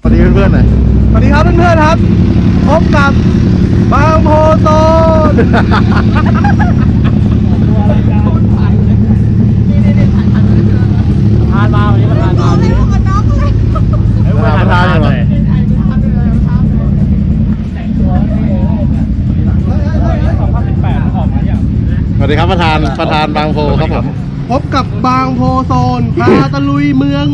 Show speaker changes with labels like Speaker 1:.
Speaker 1: สวัสดีเพื่อนๆหน่อย
Speaker 2: สวัสดีครับเพื่อนๆครับพบกับบางโพโซนทานมาวันนี้มาทานมาวันนี้
Speaker 1: ประธานอยู่เลยสวัสดีครับประธานบางโพครับผม
Speaker 2: พบกับบางโพโซนพาตะลุยเมือง